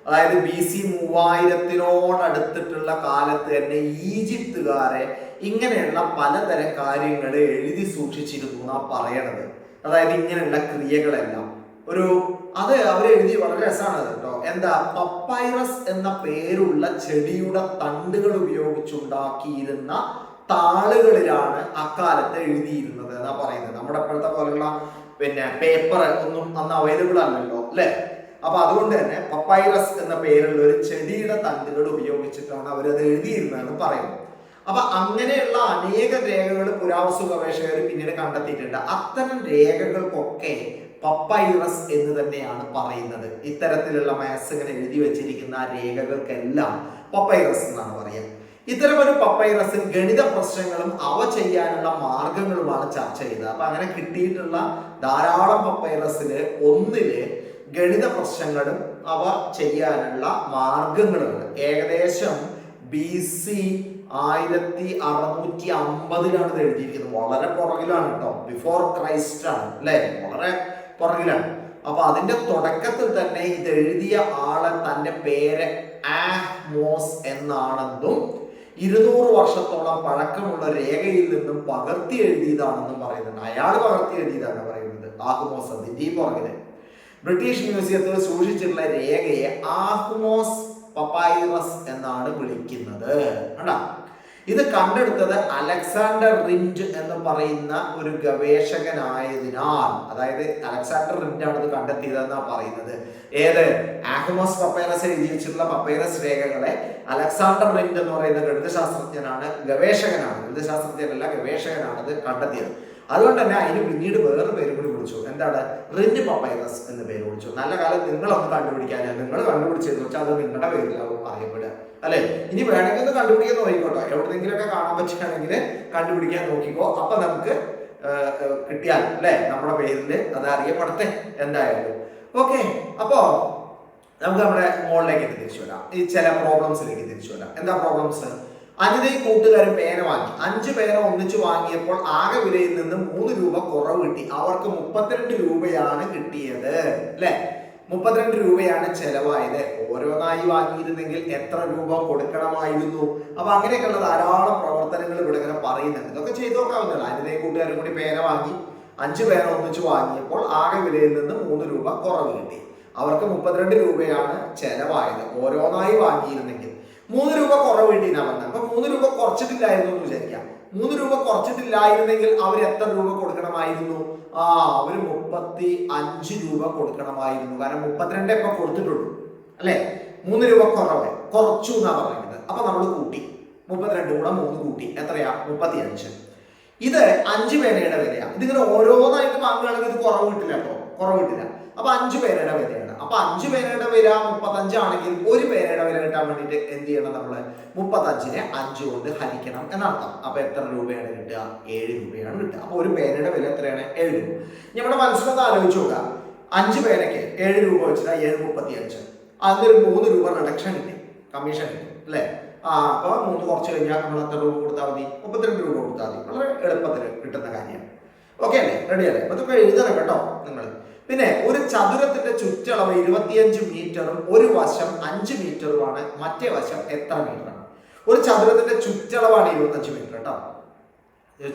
അതായത് BC 3000-നോടടുത്തിട്ടുള്ള കാലത്ത് തന്നെ ഈജിപ്തുകാരെ ഇങ്ങനെയുള്ള പലതരം കാര്യങ്ങൾ എഴുതി സൂക്ഷിച്ചിരുന്നു എന്നാ പറയണത്. അതായത് ഇങ്ങനെയുള്ള ക്രിയകളെല്ലാം ഒരു അത് അവരെഴുതി വളരെ രസമാണ് കേട്ടോ. എന്താ, പപ്പൈറസ് എന്ന പേരുള്ള ചെടിയുടെ തണ്ടുകൾ ഉപയോഗിച്ചുണ്ടാക്കിയിരുന്ന താളുകളിലാണ് അക്കാലത്ത് എഴുതിയിരുന്നത് എന്നാ പറയുന്നത്. നമ്മുടെ ഇപ്പോഴത്തെ പോലുള്ള പേപ്പർ ഒന്നും അന്ന് അവൈലബിൾ അല്ലല്ലോ അല്ലെ. അപ്പൊ അതുകൊണ്ട് തന്നെ പപ്പൈറസ് എന്ന പേരുള്ള ഒരു ചെടിയുടെ തണ്ടുകൾ ഉപയോഗിച്ചിട്ടാണ് അവരത് എഴുതിയിരുന്നതെന്ന് പറയുന്നത്. അപ്പൊ അങ്ങനെയുള്ള അനേക രേഖകൾ പുരാവസ്തു ഗവേഷകർ പിന്നീട് കണ്ടെത്തിയിട്ടുണ്ട്. അത്തരം രേഖകൾക്കൊക്കെ പപ്പൈറസ് എന്ന് തന്നെയാണ് പറയുന്നത്. ഇത്തരത്തിലുള്ള മാത്സ് ഇങ്ങനെ എഴുതി വെച്ചിരിക്കുന്ന രേഖകൾക്കെല്ലാം പപ്പൈറസ് എന്നാണ് പറയുക. ഇത്തരം ഒരു പപ്പൈറസ് ഗണിത പ്രശ്നങ്ങളും അവ ചെയ്യാനുള്ള മാർഗങ്ങളുമാണ് ചർച്ച ചെയ്തത്. അപ്പൊ അങ്ങനെ കിട്ടിയിട്ടുള്ള ധാരാളം പപ്പൈറസില് ഒന്നില് ഗണിത പ്രശ്നങ്ങളും അവ ചെയ്യാനുള്ള മാർഗങ്ങളുണ്ട്. ഏകദേശം BC 1650 ഇത് എഴുതിയിരിക്കുന്നത്. വളരെ പുറകിലാണ് കേട്ടോ, ബിഫോർ ക്രൈസ്റ്റ് ആണ് അല്ലെ, വളരെ പുറകിലാണ്. അപ്പൊ അതിന്റെ തുടക്കത്തിൽ തന്നെ ഇത് എഴുതിയ ആള് തന്റെ പേര് ആഹ്മോസ് എന്നാണെന്നും 200 വർഷത്തോളം പഴക്കമുള്ള രേഖയിൽ നിന്നും പകർത്തി എഴുതിയതാണെന്നും പറയുന്നുണ്ട്. അയാൾ പകർത്തി എഴുതിയതാണ് പറയുന്നത് ആഹ്മോസ്. അതിന്റെ പുറകില് ബ്രിട്ടീഷ് മ്യൂസിയത്തിൽ സൂക്ഷിച്ചിട്ടുള്ള രേഖയെ ആഹ്മോസ് പപ്പൈറസ് എന്നാണ് വിളിക്കുന്നത്. കണ്ടാ, ഇത് കണ്ടെടുത്തത് അലക്സാണ്ടർ റിൻഡ് എന്ന് പറയുന്ന ഒരു ഗവേഷകനായതിനാൽ, അതായത് അലക്സാണ്ടർ റിൻഡ് ആണ് ഇത് കണ്ടെത്തിയതെന്നാണ് പറയുന്നത്. ഏത് ആഹ്മോസ് പപ്പൈറസ് എഴുതി വെച്ചിട്ടുള്ള പപ്പൈറസ് രേഖകളെ അലക്സാണ്ടർ റിൻഡ് എന്ന് പറയുന്ന ഗണിതശാസ്ത്രജ്ഞനാണ്, ഗവേഷകനാണ് ഇത് കണ്ടെത്തിയത്. അതുകൊണ്ട് തന്നെ അതിന് പിന്നീട് വേറെ പേര് കൂടി വിളിച്ചു. എന്താണ്? റിൻഡ് പപ്പൈറസ് എന്ന് പേര് വിളിച്ചു. നല്ല കാലം നിങ്ങളൊന്ന് കണ്ടുപിടിക്കാനാണ്, നിങ്ങൾ കണ്ടുപിടിച്ചതെന്ന് വെച്ചാൽ അത് നിങ്ങളുടെ പേരിലാവും അറിയപ്പെടുക അല്ലെ. ഇനി വേണമെങ്കിൽ ഒന്ന് കണ്ടുപിടിക്കാൻ നോക്കിക്കോട്ടോ, എവിടെന്നെങ്കിലൊക്കെ കാണാൻ പറ്റുകയാണെങ്കിൽ കണ്ടുപിടിക്കാൻ നോക്കിക്കോ. അപ്പൊ നമുക്ക് കിട്ടിയാൽ അല്ലെ നമ്മുടെ പേരില് അത് അറിയപ്പെടട്ടെ എന്തായാലും. ഓക്കെ, അപ്പോ നമുക്ക് നമ്മുടെ മോളിലേക്ക് തിരിച്ചു വരാം. ഈ ചില പ്രോബ്ലംസിലേക്ക് തിരിച്ചു വരാം. എന്താ പ്രോബ്ലംസ്? അനിതയും കൂട്ടുകാരും പേന വാങ്ങി. 5 പേന ഒന്നിച്ചു വാങ്ങിയപ്പോൾ ആകെ വിലയിൽ നിന്ന് 3 രൂപ കുറവ് കിട്ടി. അവർക്ക് 32 രൂപയാണ് കിട്ടിയത് അല്ലെ. 32 രൂപയാണ് ചെലവായത്. ഓരോന്നായി വാങ്ങിയിരുന്നെങ്കിൽ എത്ര രൂപ കൊടുക്കണമായിരുന്നു? അപ്പൊ അങ്ങനെയൊക്കെയുള്ള ധാരാളം പ്രവർത്തനങ്ങൾ ഇവിടെ ഇങ്ങനെ പറയുന്നുണ്ട്. ഇതൊക്കെ ചെയ്തു നോക്കാവുന്നതാണ്. അനിതയും കൂട്ടുകാരും കൂടി പേന വാങ്ങി, 5 പേന ഒന്നിച്ചു വാങ്ങിയപ്പോൾ ആകെ വിലയിൽ നിന്ന് 3 രൂപ കുറവ് കിട്ടി. അവർക്ക് 32 രൂപയാണ് ചെലവായത്. ഓരോന്നായി വാങ്ങിയിരുന്നെങ്കിൽ 3 രൂപ കുറവ് കിട്ടിനാ പറഞ്ഞത്. അപ്പൊ 3 രൂപ കുറച്ചിട്ടില്ലായിരുന്നു എന്ന് വിചാരിക്കാം. 3 രൂപ കുറച്ചിട്ടില്ലായിരുന്നെങ്കിൽ അവർ എത്ര രൂപ കൊടുക്കണമായിരുന്നു? അവര് 35 രൂപ കൊടുക്കണമായിരുന്നു. കാരണം 32 ഇപ്പൊ കൊടുത്തിട്ടുള്ളൂ അല്ലെ. 3 രൂപ കുറച്ചു എന്നാ പറയുന്നത്. അപ്പൊ നമ്മൾ കൂട്ടി, 32 കൂടെ 3 കൂട്ടി എത്രയാ? 35. ഇത് 5 പേനയുടെ വിലയാണ്. ഇതിങ്ങനെ ഓരോന്നായിട്ട് വാങ്ങുകയാണെങ്കിൽ ഇത് കുറവ് കിട്ടില്ല കേട്ടോ, കുറവ് കിട്ടില്ല. അപ്പൊ 5 പേനയുടെ വിലയാണ്. അപ്പൊ 5 പേനയുടെ വില 35 ആണെങ്കിൽ 1 പേനയുടെ വില കിട്ടാൻ വേണ്ടിയിട്ട് എന്ത് ചെയ്യണം? നമ്മള് 35നെ 5 കൊണ്ട് ഹരിക്കണം എന്നർത്ഥം. അപ്പൊ എത്ര രൂപയാണ് കിട്ടുക? 7 രൂപയാണ് കിട്ടുക. അപ്പൊ 1 പേനയുടെ വില എത്രയാണ്? 7 രൂപ. നമ്മുടെ മനസ്സിലൊന്ന് ആലോചിച്ച് നോക്കുക. 5 പേനയ്ക്ക് 7 രൂപ വെച്ചാൽ 7.35. അതിനൊരു 3 രൂപ റിഡക്ഷൻ കിട്ടി, കമ്മീഷൻ കിട്ടി അല്ലെ. അപ്പൊ 3 കുറച്ച് കഴിഞ്ഞാൽ നമ്മൾ എത്ര രൂപ കൊടുത്താൽ മതി? 32 രൂപ കൊടുത്താൽ മതി. വളരെ എളുപ്പത്തിൽ കിട്ടുന്ന കാര്യമാണ്. ഓക്കെ അല്ലേ? റെഡി അല്ലേ? അപ്പൊ ഇതൊക്കെ എഴുതണം കേട്ടോ നിങ്ങൾ. പിന്നെ ഒരു ചതുരത്തിന്റെ ചുറ്റളവ് 25 മീറ്ററും ഒരു വശം 5 മീറ്ററുമാണ്. മറ്റേ വശം എത്ര മീറ്ററാണ്? ഒരു ചതുരത്തിന്റെ ചുറ്റളവാണ് 25 മീറ്റർ കേട്ടോ.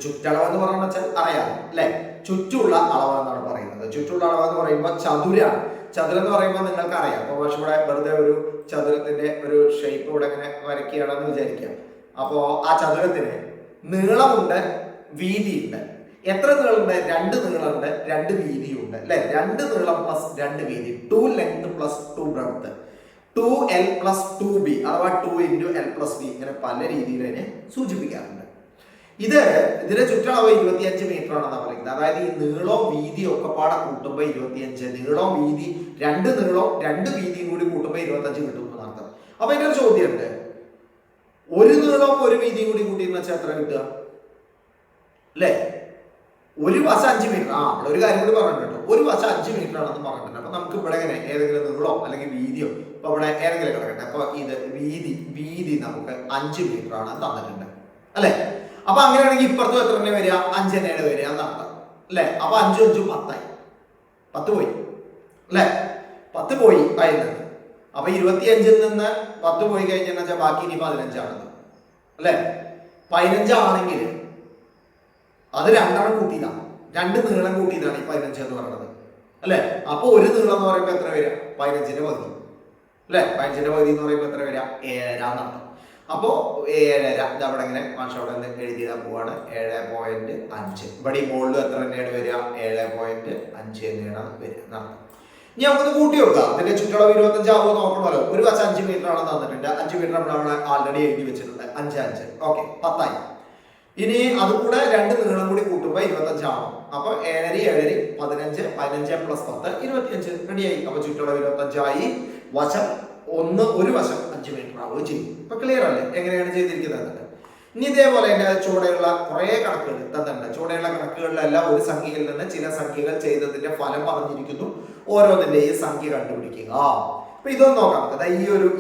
ചുറ്റളവ് എന്ന് പറഞ്ഞു വെച്ചാൽ അറിയാം അല്ലെ, ചുറ്റുള്ള അളവ് എന്നാണ് പറയുന്നത്. ചുറ്റുള്ള അളവ് എന്ന് പറയുമ്പോൾ ചതുരാണ്. ചതുരം എന്ന് പറയുമ്പോൾ നിങ്ങൾക്ക് അറിയാം. അപ്പൊ പക്ഷെ ഇവിടെ വെറുതെ ഒരു ചതുരത്തിന്റെ ഒരു ഷേപ്പ് ഇവിടെ ഇങ്ങനെ വരയ്ക്കുകയാണെന്ന് വിചാരിക്കാം. അപ്പോ ആ ചതുരത്തിന് നീളമുണ്ട്, വീതിയുണ്ട്. എത്ര നീളമുണ്ട്? 2 നീളമുണ്ട്, 2 വീതിയുണ്ട് അല്ലെ. 2 നീളം പ്ലസ് 2 വീതി, 2 length plus 2 breadth, 2L plus 2B അഥവാ 2 × L പ്ലസ് B. ഇങ്ങനെ പല രീതിയിൽ അതിനെ സൂചിപ്പിക്കാറുണ്ട്. ഇതിന്റെ ചുറ്റളവ് 25 മീറ്റർ ആണെന്നാണ് പറയുന്നത്. അതായത് ഈ നീളവും വീതിയും ഒക്കെ പാടെ കൂട്ടുമ്പോൾ 25. നീളവും വീതി 2 നീളവും 2 വീതിയും കൂടി കൂട്ടുമ്പോൾ 25 കിട്ടും എന്നർത്ഥം. അപ്പൊ ഇതിനൊരു ചോദ്യമുണ്ട്, ഒരു നീളവും ഒരു വീതിയും കൂടി കൂട്ടിയെന്ന് വെച്ചാൽ എത്ര കിട്ടുക അല്ലേ? ഒരു വശം 5 മീറ്റർ. അവിടെ ഒരു കാര്യം കൂടി പറഞ്ഞിട്ടുണ്ട്, ഒരു വശം 5 മീറ്റർ ആണെന്ന് പറഞ്ഞിട്ടുണ്ട്. അപ്പൊ നമുക്ക് ഇവിടെ എങ്ങനെ ഏതെങ്കിലും നീളോ അല്ലെങ്കിൽ വീതിയോ ഇപ്പൊ ഇവിടെ ഏതെങ്കിലും കിടക്കട്ടെ. അപ്പൊ ഇത് വീതി നമുക്ക് 5 മീറ്റർ ആണ് തന്നിട്ടുണ്ട് അല്ലെ. അപ്പൊ അങ്ങനെയാണെങ്കിൽ ഇപ്പുറത്തും എത്ര തന്നെ വരിക? 5 തന്നെയാണ് വരിക എന്നർത്ഥം അല്ലെ. അപ്പൊ 5 × 5 10ആയി. 10 പോയി അല്ലെ, 10 പോയി അതിന്. അപ്പൊ 25ൽ നിന്ന് 10 പോയി കഴിഞ്ഞാൽ വെച്ചാൽ ബാക്കി ഇനി 15 ആണത് അല്ലെ. 15 ആണെങ്കിൽ അത് 2 കൂട്ടിയതാണ്, 2 നീളം കൂട്ടിയതാണ് ഈ 15 എന്ന് പറയുന്നത് അല്ലെ? അപ്പൊ ഒരു നീളം എന്ന് പറയുമ്പോൾ എത്ര വരിക? 15ന്റെ പകുതി അല്ലെ? 15ന്റെ പകുതി എന്ന് പറയുമ്പോൾ എത്ര വരിക? 7 എന്നർത്ഥം. അപ്പോ 7.5 ഇത് അവിടെ ഇങ്ങനെ മാഷ് അവിടെ എഴുതിയിടാൻ പോവാണ്. 7.5. ഇവിടെ ഈ മുകളിൽ എത്ര തന്നെയാണ് വരിക? 7.5 തന്നെയാണ് വരിക. ഇനി നമുക്കൊന്ന് കൂട്ടി വെക്കാം. അതിന്റെ ചുറ്റളവ് 25 ആവുമോ നോക്കണമല്ലോ. ഒരു വശം 5 മീറ്റർ ആണ് തന്നിട്ടുണ്ട്. 5 മീറ്റർ നമ്മൾ അവിടെ ആൾറെഡി എഴുതി വെച്ചിട്ടുണ്ട്. 5 ഓക്കെ 10 ആയി. ഇനി അത് കൂടെ 2 നീളം കൂടി കൂട്ടുമ്പോൾ 25 ആവും. അപ്പൊ 7.5 15 15 പ്ലസ് 10 25 റെഡിയായി. അപ്പൊ ചുറ്റളവ് 25 ആയി. വശം ഒരു വശം 5 മീറ്റർ ആവുകയും ചെയ്യും. ഇപ്പൊ ക്ലിയർ അല്ലേ എങ്ങനെയാണ് ചെയ്തിരിക്കുന്നത്? ഇനി ഇതേപോലെ തന്നെ ചുവടെയുള്ള കുറെ കണക്കുകൾ തന്നിട്ടുണ്ട്. ചുവടെയുള്ള കണക്കുകളിലെല്ലാം ഒരു സംഖ്യയിൽ നിന്ന് ചില സംഖ്യകൾ ചെയ്തതിന്റെ ഫലം പറഞ്ഞിരിക്കുന്നു. ഓരോന്നിന്റെയും സംഖ്യ കണ്ടുപിടിക്കുക. അപ്പൊ ഇതൊന്നും നോക്കാം.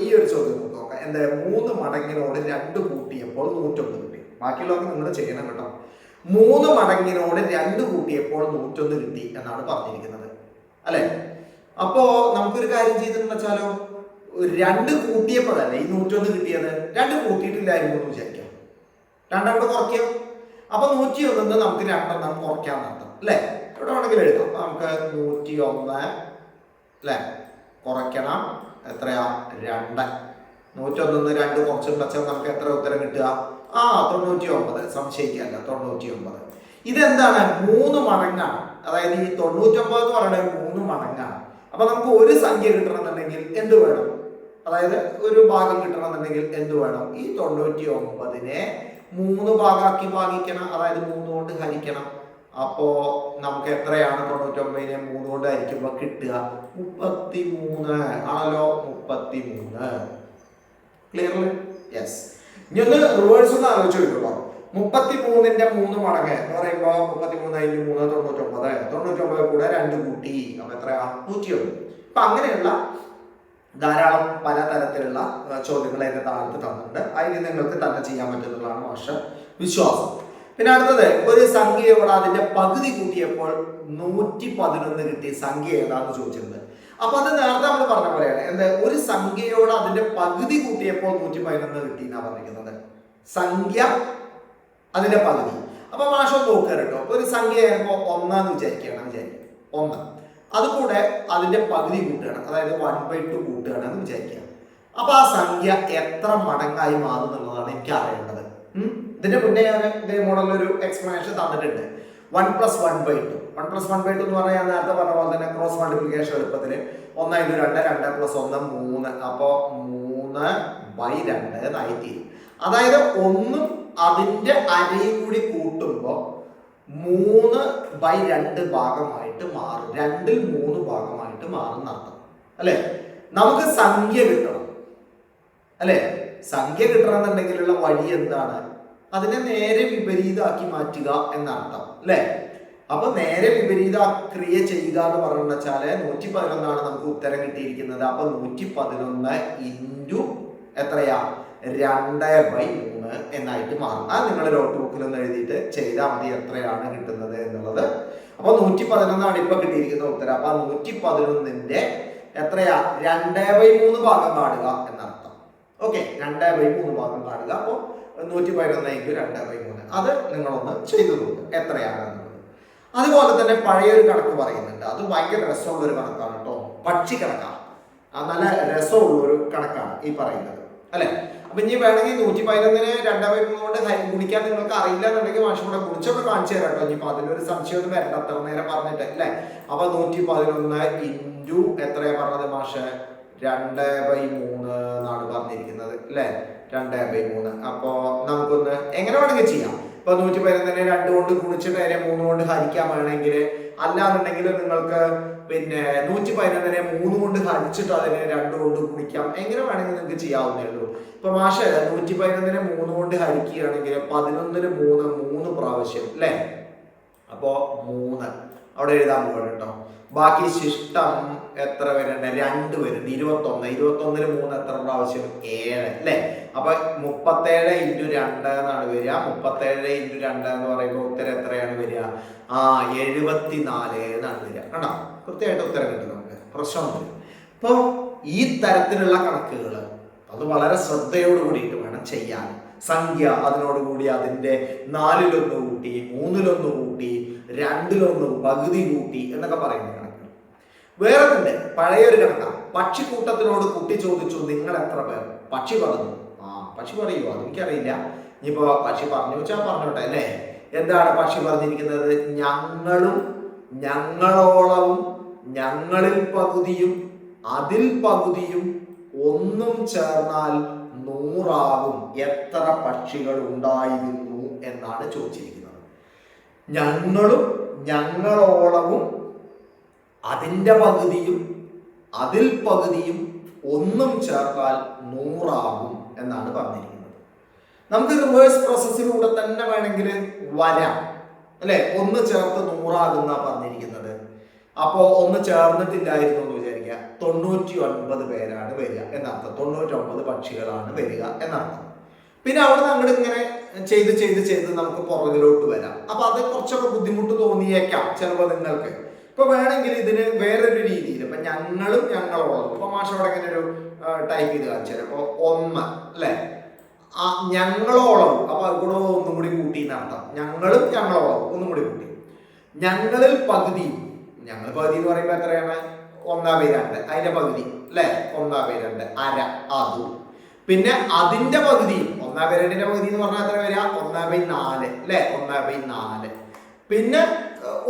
ഈ ഒരു ചോദ്യം നോക്കാം. എന്താ 3 മടങ്ങിനോട് 2 കൂട്ടിയപ്പോൾ 101 കിട്ടി. ബാക്കിയുള്ളവർക്ക് നിങ്ങൾ ചെയ്യണം കേട്ടോ. 3 മടങ്ങിനോട് 2 കൂട്ടിയപ്പോൾ 101 കിട്ടി എന്നാണ് പറഞ്ഞിരിക്കുന്നത് അല്ലെ? അപ്പോ നമുക്കൊരു കാര്യം ചെയ്തെന്ന് വെച്ചാലോ, 2 കൂട്ടിയപ്പോഴല്ലേ ഈ 101 കിട്ടിയത്. 2 കൂട്ടിയിട്ടില്ലായിരുന്നു എന്ന് വിചാരിക്കാം. 2 കുറയ്ക്കാം. അപ്പൊ 101 നമുക്ക് 2 കുറയ്ക്കാൻ നടത്താം അല്ലെ? ഇവിടെ വേണമെങ്കിൽ എഴുതാം. നമുക്ക് 101 അല്ലെ കുറയ്ക്കണം. എത്രയാ? 2. 101 2 കുറച്ചും വെച്ചാൽ നമുക്ക് എത്ര ഉത്തരം കിട്ടുക? 99. സംശയിക്കല്ല, 99. ഇതെന്താണ്? 3 മടങ്ങാണ്. അതായത് ഈ 99 എന്ന് പറയുന്നത് 3 മടങ്ങാണ്. അപ്പൊ നമുക്ക് ഒരു സംഖ്യ കിട്ടണമെന്നുണ്ടെങ്കിൽ എന്ത് വേണം? അതായത് ഒരു ഭാഗം കിട്ടണമെന്നുണ്ടെങ്കിൽ എന്ത് വേണം? ഈ 99നെ 3 ഭാഗമാക്കി ഭാഗിക്കണം. അതായത് 3 കൊണ്ട് ഹരിക്കണം. അപ്പോ നമുക്ക് എത്രയാണ് 99നെ 3 കൊണ്ട് ഹരിക്കുമ്പോൾ കിട്ടുക? 33 ആണല്ലോ. 33 ക്ലിയർ അല്ലേ? യെസ്. ഇനി ഒന്ന് റിവേഴ്സ് ഒന്ന് ആലോചിച്ച് നോക്കിക്കോളൂ. 33ന്റെ 3 മടങ്ങ് എന്ന് പറയുമ്പോൾ 33 × 3 99. 99 കൂടെ 2 കൂട്ടി അപ്പൊ എത്രയാ? 101. അപ്പൊ അങ്ങനെയുള്ള ധാരാളം പലതരത്തിലുള്ള ചോദ്യങ്ങൾ അതിന്റെ താഴത്ത് തന്നിട്ടുണ്ട്. അതിന് നിങ്ങൾക്ക് തന്നെ ചെയ്യാൻ പറ്റുന്നതാണ് മാഷ് വിശ്വാസം. പിന്നെ അടുത്തത്, ഒരു സംഖ്യയോട് അതിന്റെ പകുതി കൂട്ടിയപ്പോൾ 111 കിട്ടി. സംഖ്യ ഏതാണെന്ന് ചോദിച്ചിട്ടുണ്ട്. അപ്പൊ അത് നേരത്തെ നമ്മൾ പറഞ്ഞ പോലെയാണ്. എന്താ? ഒരു സംഖ്യയോട് അതിന്റെ പകുതി കൂട്ടിയപ്പോൾ 111 കിട്ടി എന്നാ പറഞ്ഞിരിക്കുന്നത്. സംഖ്യ അതിന്റെ പകുതി. അപ്പൊ മാഷ് നോക്കുക കേട്ടോ. ഒരു സംഖ്യ ആയപ്പോ 1 വിചാരിക്കുകയാണ്. 1 അതുകൂടെ അതിന്റെ പകുതി കൂട്ടുകയാണ്. അതായത് 1/2 കൂട്ടുകയാണെന്ന് വിചാരിക്കുക. അപ്പൊ ആ സംഖ്യ എത്ര മടങ്ങായി മാറുന്നുള്ളതാണ് എനിക്ക് അറിയേണ്ടത്. ഇതിന്റെ മുന്നേ ഞാൻ ഇതേ മോഡലൊരു എക്സ്പ്ലനേഷൻ തന്നിട്ടുണ്ട്. 1 + 1/2. 1 + 1/2 എന്ന് പറഞ്ഞാൽ നേരത്തെ പറഞ്ഞ പോലെ തന്നെ ക്രോസ് മൾട്ടിപ്ലിക്കേഷൻ എളുപ്പത്തിന് 1 × 2 2 + 1 3. അപ്പോ 3/2 എന്നായി തീരും. അതായത് 1 അതിന്റെ അരയും കൂടി കൂട്ടുമ്പോ 3/2 ഭാഗമായിട്ട് മാറും. 2ൽ 3 ഭാഗമായിട്ട് മാറും അർത്ഥം അല്ലെ? നമുക്ക് സംഖ്യ കിട്ടണം അല്ലെ? സംഖ്യ കിട്ടണമെന്നുണ്ടെങ്കിലുള്ള വഴി എന്താണ്? അതിനെ നേരെ വിപരീതമാക്കി മാറ്റുക എന്നർത്ഥം അല്ലെ? അപ്പൊ നേരെ വിപരീത ക്രിയ ചെയ്യുക എന്ന് പറഞ്ഞു വെച്ചാല് 111 നമുക്ക് ഉത്തരം കിട്ടിയിരിക്കുന്നത്. അപ്പൊ 111 × എത്രയാ? 2/3 എന്നായിട്ട് മാറും. അത് നിങ്ങൾ നോട്ട് ബുക്കിൽ ഒന്ന് എഴുതിയിട്ട് ചെയ്താൽ മതി എത്രയാണ് കിട്ടുന്നത് എന്നുള്ളത്. അപ്പൊ 111 ഇപ്പൊ കിട്ടിയിരിക്കുന്ന ഉത്തരം. അപ്പൊ 111ന്റെ എത്രയാ? 2/3 ഭാഗം കാണുക എന്നർത്ഥം. ഓക്കെ, 2/3 ഭാഗം കാണുക. അപ്പൊ 111 × 2/3 അത് നിങ്ങളൊന്ന് ചെയ്തു നോക്കുക എത്രയാണ് എന്നുള്ളത്. അതുപോലെ തന്നെ പഴയൊരു കണക്ക് പറയുന്നുണ്ട്. അത് ഭയങ്കര രസമുള്ള ഒരു കണക്കാണ് കേട്ടോ. പക്ഷി കണക്കാണ്. നല്ല രസമുള്ള ഒരു കണക്കാണ് ഈ പറയുന്നത് അല്ലെ? അപ്പൊ ഇനി വേണമെങ്കിൽ 111നെ 2/3 കൊണ്ട് ഗുണിക്കാൻ നിങ്ങൾക്ക് അറിയില്ല എന്നുണ്ടെങ്കിൽ മാഷ് കൂടെ കുറിച്ചൊക്കെ കാണിച്ചു തരാം കേട്ടോ. ഇനിയിപ്പോ അതിനൊരു സംശയമൊന്നും വരണ്ട, അത്ര നേരം പറഞ്ഞിട്ട് അല്ലെ? അപ്പൊ 111 × എത്രയാ പറഞ്ഞത് മാഷ്? 2/3 എന്നാണ് പറഞ്ഞിരിക്കുന്നത് അല്ലെ? 2/3. അപ്പോ നമുക്കൊന്ന് എങ്ങനെ വേണമെങ്കിൽ ചെയ്യാം. ഇപ്പൊ 111നെ 2 കൊണ്ട് ഗുണിച്ചിട്ട് അതിനെ 3 കൊണ്ട് ഹരിക്കാൻ വേണമെങ്കിൽ, അല്ലാന്നുണ്ടെങ്കിൽ നിങ്ങൾക്ക് പിന്നെ 111നെ 3 കൊണ്ട് ഹരിച്ചിട്ട് അതിനെ 2 കൊണ്ട് ഗുണിക്കാം. എങ്ങനെ വേണമെങ്കിൽ നിങ്ങൾക്ക് ചെയ്യാവുന്നേ ഉള്ളൂ. ഇപ്പൊ മാഷ് 111നെ 3 കൊണ്ട് ഹരിക്കുകയാണെങ്കിൽ 11ന് 3 പ്രാവശ്യം അല്ലെ? അപ്പോ 3 അവിടെ എഴുതാൻ പോകണം കേട്ടോ. ബാക്കി ശിഷ്ടം എത്ര വരുന്നുണ്ട്? 2 വരുന്നുണ്ട്. 21ന് 3 എത്ര പ്രാവശ്യം? 7 അല്ലെ? അപ്പൊ 37 × 2 എന്നാണ് വരിക. 37 × 2 എന്ന് പറയുമ്പോൾ ഉത്തരം എത്രയാണ് വരിക? 74 എന്നാണ് വരിക. കണ്ടോ? കൃത്യമായിട്ട് ഉത്തരം കിട്ടും നമുക്ക്. പ്രശ്നമൊന്നുമില്ല. അപ്പൊ ഈ തരത്തിലുള്ള കണക്കുകൾ അത് വളരെ ശ്രദ്ധയോട് കൂടിയിട്ട് വേണം ചെയ്യാൻ. സംഖ്യ അതിനോടുകൂടി അതിന്റെ 4-1 കൂട്ടി, 3-1 കൂട്ടി, 2-1 പകുതി കൂട്ടി എന്നൊക്കെ പറയുന്ന കണക്കുകൾ. വേറെ പഴയൊരു കണക്കാണ്. പക്ഷിക്കൂട്ടത്തിനോട് കുട്ടി ചോദിച്ചു, നിങ്ങൾ എത്ര പേർ? പക്ഷി പറഞ്ഞു. പക്ഷി പറയുമോ അതെനിക്കറിയില്ല. ഇനിയിപ്പോ പക്ഷി പറഞ്ഞു വെച്ചാൽ പറഞ്ഞോട്ടെ അല്ലേ. എന്താണ് പക്ഷി പറഞ്ഞിരിക്കുന്നത്? ഞങ്ങളും ഞങ്ങളോളവും ഞങ്ങളിൽ പകുതിയും അതിൽ പകുതിയും ഒന്നും ചേർന്നാൽ 100 എത്ര പക്ഷികൾ ഉണ്ടായിരുന്നു എന്നാണ് ചോദിച്ചിരിക്കുന്നത്. ഞങ്ങളും ഞങ്ങളോളവും അതിൻ്റെ പകുതിയും അതിൽ പകുതിയും ഒന്നും ചേർത്താൽ 100 എന്നാണ് പറഞ്ഞിരിക്കുന്നത്. നമുക്ക് റിവേഴ്സ് പ്രോസസ്സിലൂടെ തന്നെ വേണമെങ്കിൽ വരാം അല്ലെ. ഒന്ന് ചേർത്ത് 100 പറഞ്ഞിരിക്കുന്നത്. അപ്പോ ഒന്ന് ചേർന്നിട്ടില്ലായിരുന്നു എന്ന് വിചാരിക്കുക. 99 പേരാണ് വരിക എന്നർത്ഥം. 99 പക്ഷികളാണ് വരിക എന്നർത്ഥം. പിന്നെ അവിടെ അങ്ങോട്ട് ഇങ്ങനെ ചെയ്ത് ചെയ്ത് ചെയ്ത് നമുക്ക് പുറകിലോട്ട് വരാം. അപ്പൊ അത് കുറച്ചൊക്കെ ബുദ്ധിമുട്ട് തോന്നിയേക്കാം ചിലപ്പോൾ നിങ്ങൾക്ക്. ഇപ്പൊ വേണമെങ്കിൽ ഇതിന് വേറൊരു രീതിയിൽ ഇപ്പൊ ഞങ്ങളും ഞങ്ങളോളം ഇപ്പൊ മാഷോടെ ഇങ്ങനെ ഒരു ടൈപ്പ് ചെയ്ത് കാണിച്ചാൽ ഇപ്പൊ 1 അല്ലെ ഞങ്ങളോളം. അപ്പൊ അതുകൂടെ ഒന്നും കൂടി കൂട്ടി എന്നർത്ഥം. ഞങ്ങളും ഞങ്ങളോളം ഒന്നും കൂടി കൂട്ടി. ഞങ്ങളിൽ പകുതിയും, ഞങ്ങൾ പകുതി എന്ന് പറയുമ്പോ എത്രയാണ്? 1/2. അതിന്റെ പകുതി അല്ലെ 1/2 അര അതും. പിന്നെ അതിന്റെ പകുതിയും 1/2 പകുതി എന്ന് പറഞ്ഞാൽ എത്ര വരിക? 1/4 അല്ലെ 1/4. പിന്നെ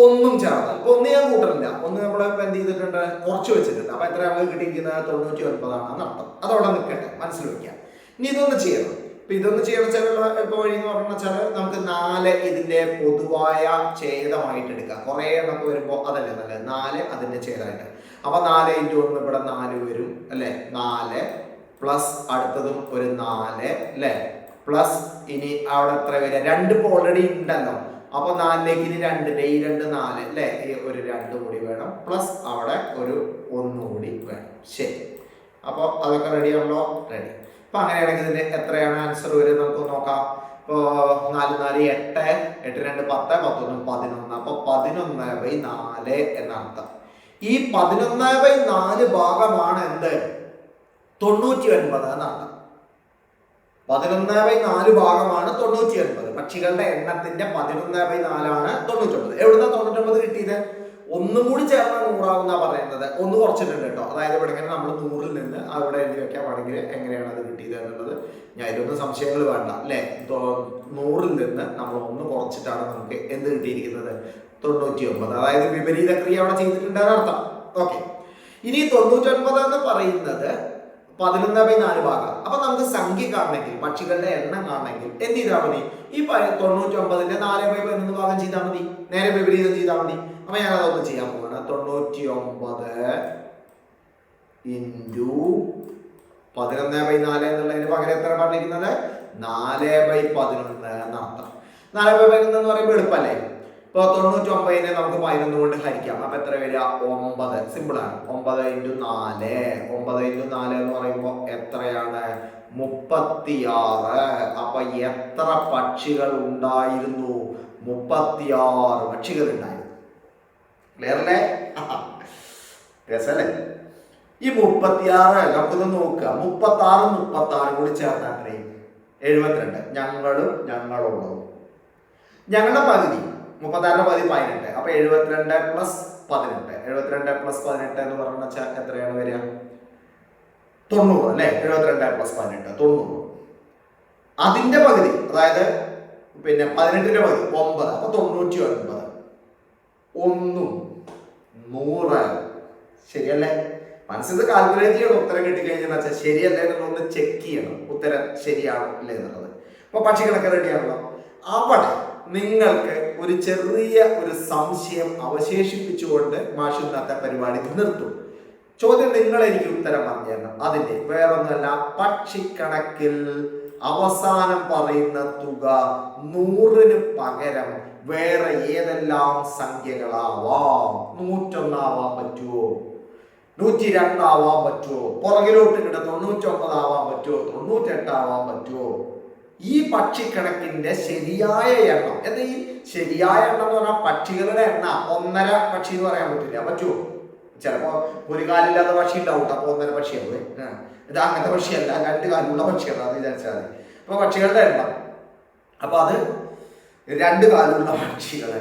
ഒന്നും ചേർന്നാൽ ഇപ്പൊ ഒന്ന് ഞാൻ കൂട്ടറില്ല. ഒന്ന് നമ്മൾ എന്ത് ചെയ്തിട്ടുണ്ട്? കുറച്ച് വെച്ചിട്ടുണ്ട്. അപ്പൊ എത്ര നമുക്ക് കിട്ടിയിരിക്കുന്നത്? 99 അർത്ഥം. അതവിടെ നിൽക്കട്ടെ, മനസ്സിൽ വെക്കാം. ഇനി ഇതൊന്ന് ചെയ്യണം. ഇപ്പൊ ഇതൊന്ന് ചെയ്യണം വെച്ചാലുള്ള എളുപ്പ വഴി എന്ന് പറഞ്ഞാൽ നമുക്ക് 4 ഇതിന്റെ പൊതുവായ ഛേദമായിട്ട് എടുക്കാം. കുറെ എണ്ണൊക്കെ വരുമ്പോ അതല്ലേ നല്ലത്. 4 അതിന്റെ ഛേദമായിട്ട്. അപ്പൊ 4 × 1 ഇവിടെ 4 വരും അല്ലെ. 4 പ്ലസ് അടുത്തതും ഒരു 4 അല്ലെ. പ്ലസ് ഇനി അവിടെ എത്ര വരിക? 2 ഇപ്പോൾ ഓൾറെഡി ഉണ്ടല്ലോ. അപ്പൊ 4ലേക്ക് ഇനി 2 ഈ 2 4 അല്ലെ. ഒരു 2 കൂടി വേണം. പ്ലസ് അവിടെ ഒരു 1 കൂടി വേണം. ശരി, അപ്പൊ അതൊക്കെ റെഡി ആണല്ലോ. റെഡി. അപ്പൊ അങ്ങനെയാണെങ്കിൽ ഇതിന് എത്രയാണ് ആൻസർ വരും നമുക്ക് നോക്കാം. ഇപ്പോ 4 4 8 8 2 10 11 11. അപ്പൊ 11/4 എന്നർത്ഥം. ഈ 11/4 ഭാഗമാണ് എന്ത്? 99 എന്നർത്ഥം. 11/4 ഭാഗമാണ് 99. പക്ഷികളുടെ എണ്ണത്തിന്റെ 11/4 99. എവിടുന്ന 99 കിട്ടിയത്? ഒന്നും കൂടി ചേർന്ന് 100 പറയുന്നത്. ഒന്ന് കുറച്ചിട്ടുണ്ട് കേട്ടോ. അതായത് ഇവിടെ ഇങ്ങനെ നമ്മൾ 100ൽ നിന്ന് അവിടെ എഴുതി വെക്കാൻ പാടെങ്കിൽ എങ്ങനെയാണ് അത് കിട്ടിയത് എന്നുള്ളത് ഞാൻ ഇതിലൊന്നും സംശയങ്ങൾ വേണ്ട അല്ലെ. 100ൽ നിന്ന് നമ്മൾ 1 കുറച്ചിട്ടാണ് നമുക്ക് എന്ത് കിട്ടിയിരിക്കുന്നത്? 99. അതായത് വിപരീത ക്രിയ അവിടെ ചെയ്തിട്ടുണ്ട് അർത്ഥം. ഓക്കെ, ഇനി 99 എന്ന് പറയുന്നത് 11/4 ഭാഗം. അപ്പൊ നമുക്ക് സംഖ്യ കാണണമെങ്കിൽ, പക്ഷികളുടെ എണ്ണം കാണണമെങ്കിൽ എന്ത് ചെയ്താൽ മതി? ഈ 99ന്റെ 4/11 ഭാഗം ചെയ്താൽ മതി. നേരെ വിപരീതം ചെയ്താൽ മതി. അപ്പൊ ഞാൻ അതൊന്ന് ചെയ്യാൻ പോവാണ്. 99 × 11/4 എന്നുള്ളതിന് പകരം എത്ര പറഞ്ഞിരിക്കുന്നത്? 4/11 എന്നർത്ഥം. 4/11 എന്ന് പറയുമ്പോൾ എളുപ്പല്ലേ. ഇപ്പൊ 99നെ നമുക്ക് 11 കൊണ്ട് ഹരിക്കാം. അപ്പൊ എത്ര വരിക? 9. സിമ്പിൾ ആണ്. 9 × 4. 9 × 4 എന്ന് പറയുമ്പോൾ എത്രയാണ്? 36. അപ്പൊ എത്ര പക്ഷികൾ ഉണ്ടായിരുന്നു? 36 പക്ഷികൾ ഉണ്ടായിരുന്നു. ക്ലിയർ അല്ലേ? രസല്ലേ? ഈ 36 നമുക്കൊന്ന് നോക്കുക. 36 കൂടി ചേർന്നാൽ 72. ഞങ്ങളും ഞങ്ങളോളവും. ഞങ്ങളുടെ പകുതി 36ന്റെ പകുതി 18. അപ്പൊ 72 പ്ലസ് 18. 72 പ്ലസ് 18 എന്ന് പറഞ്ഞാൽ എത്രയാണ് വരിക? 90 അല്ലെ. 72 പ്ലസ് 18 90. അതിന്റെ പകുതി അതായത് പിന്നെ 18ന്റെ പകുതി 9. അപ്പൊ 99. 1 100. ശരിയല്ലേ? മനസ്സിൽ കാൽക്കുലേറ്റ് ചെയ്യണം. ഉത്തരം കിട്ടിക്കഴിഞ്ഞാൽ വെച്ചാൽ ശരിയല്ലേ എന്നുള്ളതൊന്ന് ചെക്ക് ചെയ്യണം. ഉത്തരം ശരിയാണോ ഇല്ല എന്നുള്ളത്. അപ്പൊ പക്ഷികളൊക്കെ റെഡിയാണല്ലോ. അവിടെ നിങ്ങൾക്ക് ഒരു ചെറിയ ഒരു സംശയം അവശേഷിപ്പിച്ചുകൊണ്ട് മാഷ് ഇന്നത്തെ പരിപാടി നിർത്തും. ചോദ്യം നിങ്ങൾ എനിക്ക് ഉത്തരം പറഞ്ഞു തരണം. അതിന്റെ വേറൊന്നുമല്ല, പക്ഷിക്കണക്കിൽ അവസാനം പറയുന്ന തുക 100ന് പകരം വേറെ ഏതെല്ലാം സംഖ്യകളാവാം? 101 ആവാൻ പറ്റുമോ? 102 ആവാൻ പറ്റുമോ? പുറകിലോട്ട് കിട്ട 99 ആവാൻ പറ്റുമോ? 98 ആവാൻ പറ്റുമോ? ഈ പക്ഷിക്കണക്കിന്റെ ശരിയായ എണ്ണം എന്താ? ഈ ശരിയായ എണ്ണം എന്ന് പറഞ്ഞാൽ പക്ഷികളുടെ എണ്ണം 1.5 പക്ഷി എന്ന് പറയാൻ പറ്റില്ല. പറ്റുമോ? ചിലപ്പോ ഒരു കാലില്ലാത്ത പക്ഷി ഉണ്ടാവും. അപ്പൊ 1.5 പക്ഷിയാവും. ഇത് അങ്ങനത്തെ പക്ഷിയല്ല, 2 കാലുള്ള പക്ഷിയാണ്. അത് വിചാരിച്ചാൽ മതി. അപ്പൊ പക്ഷികളുടെ എണ്ണം, അപ്പൊ അത് 2 കാലുള്ള പക്ഷികള്.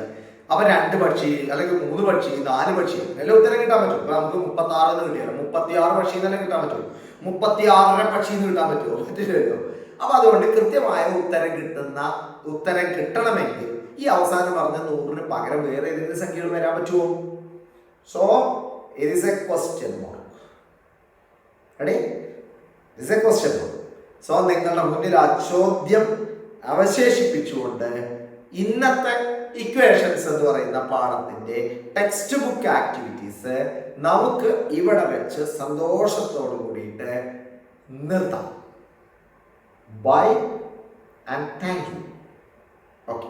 അപ്പൊ 2 പക്ഷി അല്ലെങ്കിൽ 3 പക്ഷി 4 പക്ഷി എല്ലാം ഉത്തരം കിട്ടാൻ പറ്റും. ഇപ്പൊ നമുക്ക് 36 കിട്ടിയാലോ 36 പക്ഷി തന്നെ കിട്ടാൻ പറ്റും. 36 പക്ഷി കിട്ടാൻ പറ്റുമോ? പറ്റില്ലല്ലോ. അപ്പൊ അതുകൊണ്ട് കൃത്യമായ ഉത്തരം കിട്ടണമെങ്കിൽ ഈ അവസാനം പറഞ്ഞ 100ന് പകരം വേറെ ഏതെങ്കിലും സംഖ്യകൾ വരാൻ പറ്റുമോ? So it is A question mark. Ready? It is A question mark. So നിങ്ങളുടെ മുന്നിൽ ആ ചോദ്യം അവശേഷിപ്പിച്ചുകൊണ്ട് ഇന്നത്തെ ഇക്വേഷൻസ് എന്ന് പറയുന്ന പാഠത്തിന്റെ ടെക്സ്റ്റ് ബുക്ക് ആക്ടിവിറ്റീസ് നമുക്ക് ഇവിടെ വെച്ച് സന്തോഷത്തോടു കൂടിയിട്ട് നിർത്താം. Bye and thank you. Okay.